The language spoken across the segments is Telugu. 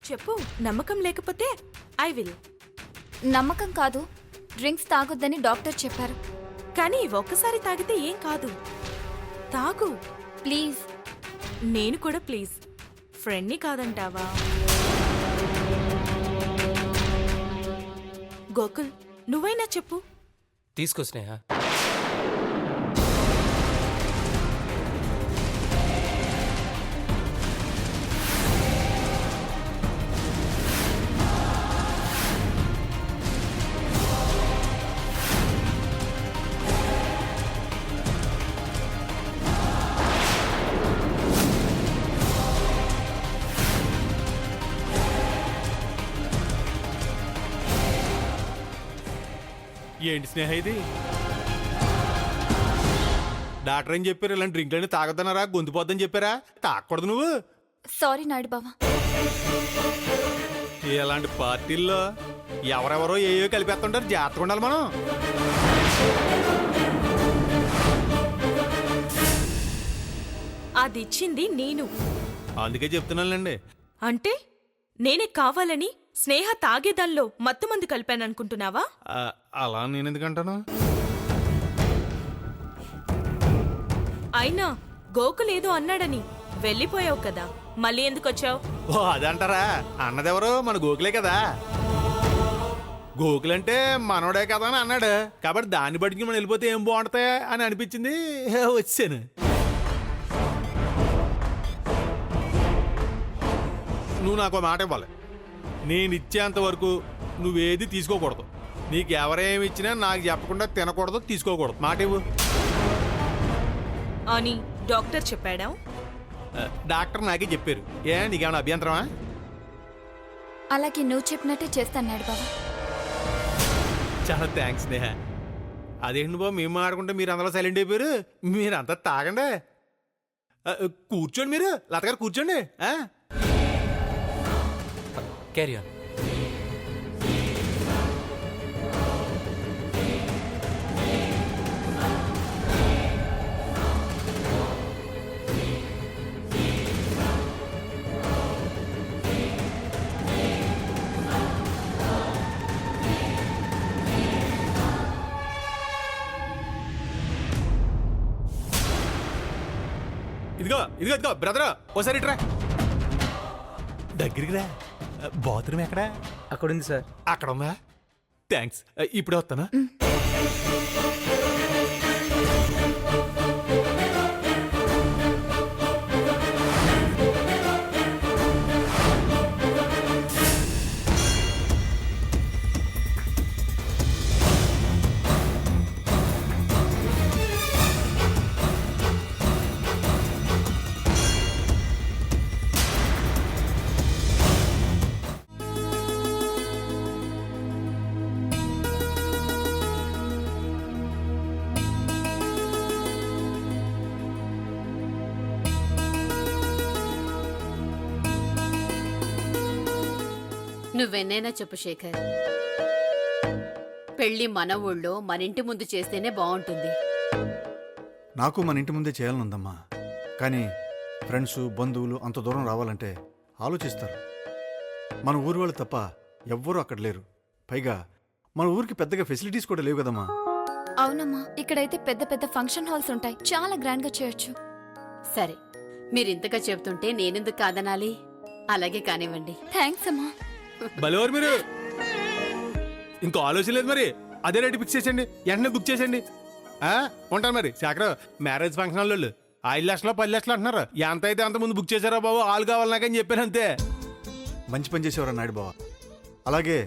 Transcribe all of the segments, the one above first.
చెప్పు. నమ్మకం లేకపోతే ఐ విల్. నమ్మకం కాదు, డ్రింక్స్ తాగొద్దని డాక్టర్ చెప్పారు. కానీ ఒక్కసారి తాగితే ఏం కాదు. తాగు ప్లీజ్. నేను కూడా ప్లీజ్. ఫ్రెండ్ని కాదంటావా? గోకుల్, నువ్వైనా చెప్పు. తీసుకో స్నేహ. ఏంటి స్నేహ ఇది? డాక్టర్ ఏం చెప్పారు? ఇలాంటి డ్రింక్లన్నీ తాగొద్దన్నారా? గొంతుపోద్దని చెప్పారా? తాగకూడదు నువ్వు. సారీ నాయుడు బావా. ఇలాంటి పార్టీల్లో ఎవరెవరో ఏయో కలిపేస్తుంటారు. జాగ్రత్తగా ఉండాలి మనం. అదిచ్చింది నేను. అందుకే చెప్తున్నానులేండి. అంటే నేనే కావాలని స్నేహ తాగేదాల్లో మత్తుమందు కలిపాననుకుంటున్నావా? అలా నేను ఎందుకంటాను? అయినా గోకులేదో అన్నాడని వెళ్ళిపోయావు కదా, మళ్ళీ ఎందుకొచ్చావు? ఓ అదంటారా? అన్నదెవరు? మన గోకులే కదా. గోకులంటే మనోడే కదా అని అన్నాడు. కాబట్టి దాన్ని బట్టి మనం వెళ్ళిపోతే ఏం బాగుంటాయి అని అనిపించింది, వచ్చాను. నువ్వు నాకు మాట ఇవ్వాలి. నేను ఇచ్చేంత వరకు నువ్వేది తీసుకోకూడదు. నీకు ఎవరేమి ఇచ్చినా నాకు చెప్పకుండా తినకూడదు, తీసుకోకూడదు. మాట ఇవ్వు అని డాక్టర్ చెప్పాడా? డాక్టర్ నాకే చెప్పారు. నీకేమైనా అభ్యంతరమా? అలాగే నువ్వు చెప్పినట్టే చేస్తాను నాయుడు బావా. చాలా థ్యాంక్స్ నేహ. అదేంటి బాబు, మేము ఆడుకుంటే మీరు అందరూ సైలెంట్ అయిపోయారు. మీరంతా తాగండి. కూర్చోండి, మీరు లతగారు కూర్చోండి. Carry on. ఇదిగో ఇదిగో ఇదిగో బ్రదర్, ఓసారి ఇట్రా. దగ్గరికి రా. బాత్రూమ్ ఎక్కడా? అక్కడ ఉంది సార్. అక్కడ ఉందా? థ్యాంక్స్. ఇప్పుడే వస్తాను. నువ్వెన్నైనా చెప్పు శేఖర్. పెళ్లి మన ఊళ్ళో మన ఇంటి ముందు చేస్తేనే బాగుంటుంది. నాకు మన ఇంటి ముందే చేయాలనుందమ్మా. కానీ ఫ్రెండ్స్, బంధువులు అంత దూరం రావాలంటే ఆలోచిస్తారు. మన ఊరు వాళ్ళు తప్ప ఎవ్వరూ అక్కడ లేరు. పైగా మన ఊరికి పెద్దగా ఫెసిలిటీస్ కూడా లేవు కదమ్మా. అవునమ్మా, ఇక్కడైతే పెద్ద పెద్ద ఫంక్షన్ హాల్స్ ఉంటాయి. చాలా గ్రాండ్ గా చేయొచ్చు. సరే, మీరింతగా చెబుతుంటే నేనెందుకు కాదనాలి? అలాగే కానివ్వండి. థ్యాంక్స్ అమ్మా. భలేవారు మీరు. ఇంకో ఆలోచన లేదు మరి. అదే రేటు ఫిక్స్ చేసేయండి, వెంటనే బుక్ చేసేయండి. ఉంటాను మరి. శాఖరావు, మ్యారేజ్ ఫంక్షన్ వాళ్ళు 5 లక్షలు 10 లక్షలు అంటున్నారు. ఎంత అయితే అంత ముందు బుక్ చేశారా బాబు? ఆలు కావాలి నాకని చెప్పాను అంతే. మంచి పని చేసేవారా నాయుడు బావ. అలాగే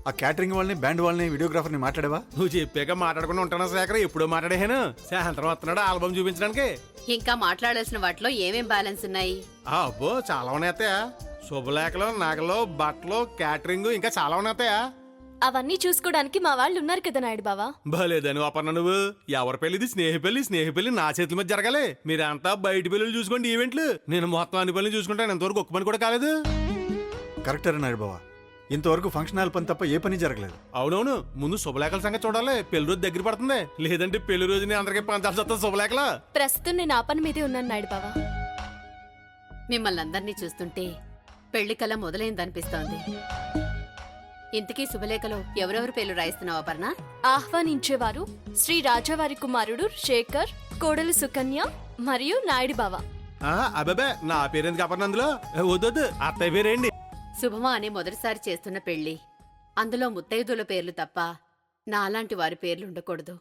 ఆ క్యాటరింగ్ వాళ్ళని, బ్యాండ్ వాళ్ళని, వీడియోగ్రాఫర్ని మాట్లాడేవా? నువ్వు చెప్పాక మాట్లాడకుండా ఉంటానా శాఖర? ఎప్పుడో మాట్లాడేహాను. సాయంత్రం వస్తున్నాడు ఆల్బమ్ చూపించడానికి. ఇంకా మాట్లాడాల్సిన వాటిలో ఏమేం బ్యాలెన్స్ ఉన్నాయి? అబ్బో చాలా ఉన్నాయి అత్తయ్య. శుభలేఖలు, నగలు, బట్టలు, క్యాటరింగ్, ఇంకా చాలా ఉన్నాయి అత్తయ్య. అవన్నీ చూసుకోవడానికి మా వాళ్ళు ఉన్నారు కదా నాయుడు బావా. భలేదని అపర్ణ నువ్వు. ఎవరి పెళ్లిది? స్నేహ పెళ్లి. స్నేహ పెళ్లి నా చేతుల మీద జరగాలి. మీరంతా బయట పెళ్లి చూసుకోండి, ఈవెంట్లు. నేను మొత్తం అన్ని పనులు చూసుకుంటాను. ఎంతవరకు ఒక్క పని కూడా కాలేదు. కరెక్టే నాయుడు బావ. ఇంతవరకు ఫంక్షన్ హాల్ పని తప్ప ఏ పని జరగలేదు. అవునవును. ముందు శుభలేఖల సంగతి చూడాలి. పెళ్లి రోజు దగ్గర పడుతుంది. లేదంటే పెళ్లి రోజుని అందరికీ పంచాల్సి వస్తుంది శుభలేఖలు. ప్రస్తుతం నేను ఆ పని మీదే ఉన్నాను నాయుడు బావా. మిమ్మల్ని అందరినీ చూస్తుంటే పెళ్లి కల మొదలైందనిపిస్తోంది. ఇంతకీ శుభలేఖలో ఎవరెవరి పేర్లు రాయిస్తున్నావు అపర్ణ? ఆహ్వానించేవారు శ్రీ రాజావారి కుమారుడు శేఖర్, కోడలు సుకన్య మరియు నాయుడు బావ. అబ్బాబే నా పేరెందుకు అపర్ణ అందులో? వద్దొద్దు, అత్తయ్య పేరేంటి? శుభమా అని మొదటిసారి చేస్తున్న పెళ్లి. అందులో ముత్తైదుల పేర్లు తప్ప నాలాంటి వారి పేర్లు ఉండకూడదు.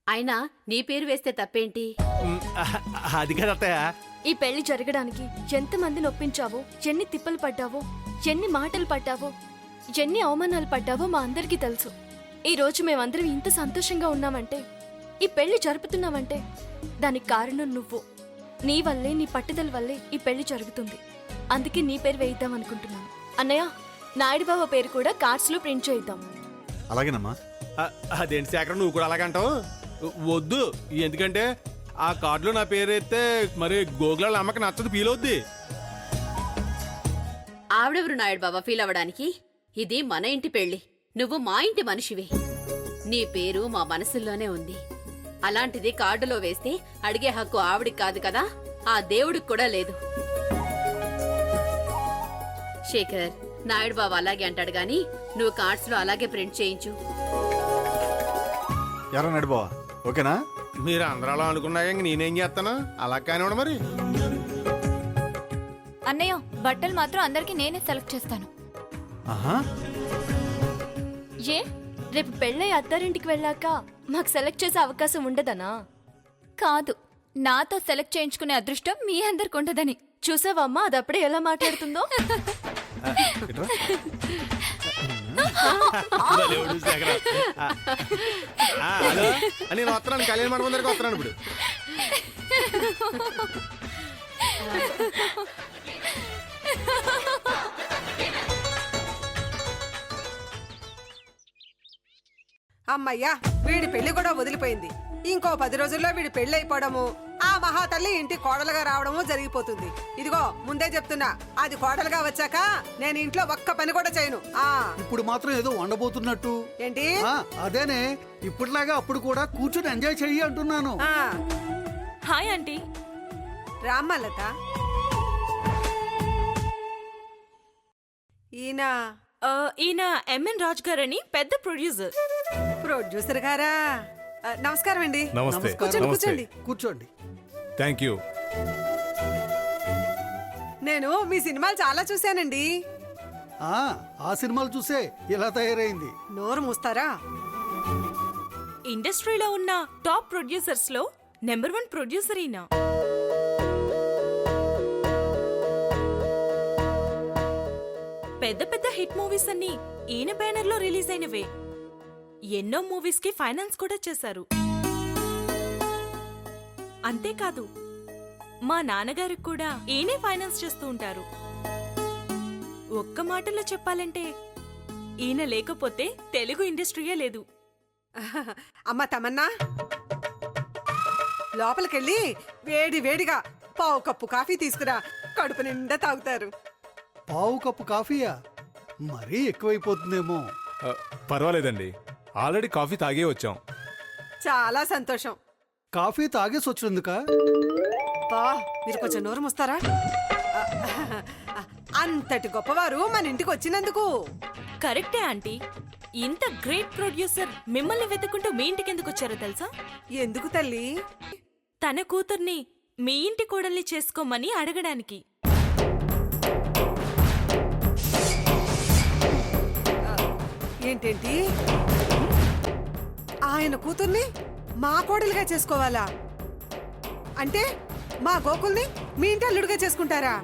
అయినా నీ పేరు వేస్తే తప్పేంటి? అది కదా అత్తయ్య. ఈ పెళ్లి జరగడానికి ఎంతమందిని ఒప్పించావో, ఎన్ని తిప్పలు పడ్డావో, ఎన్ని మాటలు పడ్డావో, ఎన్ని అవమానాలు పడ్డావో మా అందరికీ తెలుసు. ఈ రోజు మేమందరం ఇంత సంతోషంగా ఉన్నామంటే, ఈ పెళ్లి జరుపుతున్నామంటే దానికి కారణం నువ్వు. నీ వల్లే, నీ పట్టుదల వల్లే ఈ పెళ్లి జరుగుతుంది. అందుకే నీ పేరు వేయిద్దాం అనుకుంటున్నాను. అన్నయ్య, నాయుడు బావ పేరు కూడా కార్డ్స్ లో ప్రింట్ చేయిద్దాం. అలాగేనమ్మా. అదేంటి శేఖర్, నువ్వు కూడా అలాగంటావు? వద్దు, ఎందుకంటే ఆ కార్డులో నా పేరు ఎత్తే మరి గోగులాల అమ్మకి నచ్చదు, ఫీల్ అవుద్ది. ఆవిడెవరు నాయుడు బాబా ఫీల్ అవ్వడానికి? ఇది మన ఇంటి పెళ్లి. నువ్వు మా ఇంటి మనిషివి. నీ పేరు మా మనసుల్లోనే ఉంది. అలాంటిది కార్డులో వేస్తే అడిగే హక్కు ఆవిడికి కాదు కదా, ఆ దేవుడికి కూడా లేదు. శేఖర్, నాయుడు బాబా అలాగే అంటాడు గాని నువ్వు కార్డ్స్ లో అలాగే ప్రింట్ చేయించు. ఎరా నడిపోవా, ఓకేనా? మీరు అందరూ అలా అనుకున్నాక ఇంక నేనేం చేస్తాను? అలా కానివ్వండి మరి. అన్నయ్య, బట్టలు మాత్రం అందరికి నేనే సెలెక్ట్ చేస్తాను. ఆహా, ఏ రేపు పెళ్ళై అత్తారింటికి వెళ్ళాక మాకు సెలెక్ట్ చేసే అవకాశం ఉండదనా? కాదు, నాతో సెలెక్ట్ చేయించుకునే అదృష్టం మీ అందరికి ఉండదని. చూసావమ్మా అది అప్పుడే ఎలా మాట్లాడుతుందో. ఇట్రా. భలేవాడు శేఖర్. హలో, నేను వస్తున్నాను, కళ్యాణ మండపం దగ్గరికి వస్తున్నాను ఇప్పుడు. అమ్మయ్యా, వీడి పెళ్లి కూడా వదిలిపోయింది. ఇంకో 10 రోజుల్లో వీడి పెళ్లి అయిపోవడము, ఆ మహాతల్లి ఇంటి కోడలుగా రావడము జరిగిపోతుంది. ఇదిగో ముందే చెప్తున్నా, అది కోడలుగా వచ్చాక నేను ఇంట్లో ఒక్క పని కూడా చేయను. ఇప్పుడు మాత్రం ఏదో వండబోతున్నట్టు. ఏంటి? అదేనే, ఇప్పటిలాగా అప్పుడు కూడా కూర్చుని ఎంజాయ్ చెయ్యి అంటున్నాను. Hi aunty. రామ్మలత, ఈయన ఈయన ఎంఎన్ రాజ్ గారని పెద్ద ప్రొడ్యూసర్. ప్రొడ్యూసర్ గారా? నమస్కారం అండి. నమస్తే. కూర్చోండి, కూర్చోండి. కూర్చోండి. Thank you. నేను మీ సినిమాలు చాలా చూశానండి. ఆ సినిమాలు చూసే ఇలా తయారైంది. నోరు మూస్తారా? ఇండస్ట్రీలో ఉన్న టాప్ ప్రొడ్యూసర్స్ లో నెంబర్ 1 ప్రొడ్యూసర్ ఈయన. పెద్ద పెద్ద హిట్ మూవీస్ అన్ని ఈయన బ్యానర్ లో రిలీజ్ అయినవే. ఎన్నో మూవీస్ కి ఫైనాన్స్ కూడా చేశారు. అంతేకాదు, మా నాన్నగారికి కూడా ఈయనే ఫైనాన్స్ చేస్తూ ఉంటారు. ఒక్క మాటలో చెప్పాలంటే ఈయన లేకపోతే తెలుగు ఇండస్ట్రీయే లేదు. అమ్మ తమన్నా, లోపలికెళ్ళి వేడి వేడిగా పావు కప్పు కాఫీ తీసుకురా, కడుపు నిండా తాగుతారు. పావు కప్పు కాఫీయా? మరీ ఎక్కువైపోతుందేమో. పర్వాలేదండి, ఆల్రెడీ కాఫీ తాగే వచ్చాం. చాలా సంతోషం. కాఫీ తాగేసి వచ్చినందుక? బా, మీరు కొంచెం నోరు మూస్తారా? అంతటి గొప్పవారు మన ఇంటికి వచ్చినందుకు. కరెక్టే ఆంటీ. ఇంత గ్రేట్ ప్రొడ్యూసర్ మిమ్మల్ని వెతుకుంటూ మీ ఇంటికి ఎందుకు వచ్చారో తెలుసా? ఎందుకు తల్లి? తన కూతుర్ని మీ ఇంటి కోడల్ని చేసుకోమని అడగడానికి. ఏంటేంటి? ఆయన కూతుర్ని మా కోడలుగా చేసుకోవాలా? అంటే మా గోకుల్ని మీ ఇంటి అల్లుడుగా చేసుకుంటారా?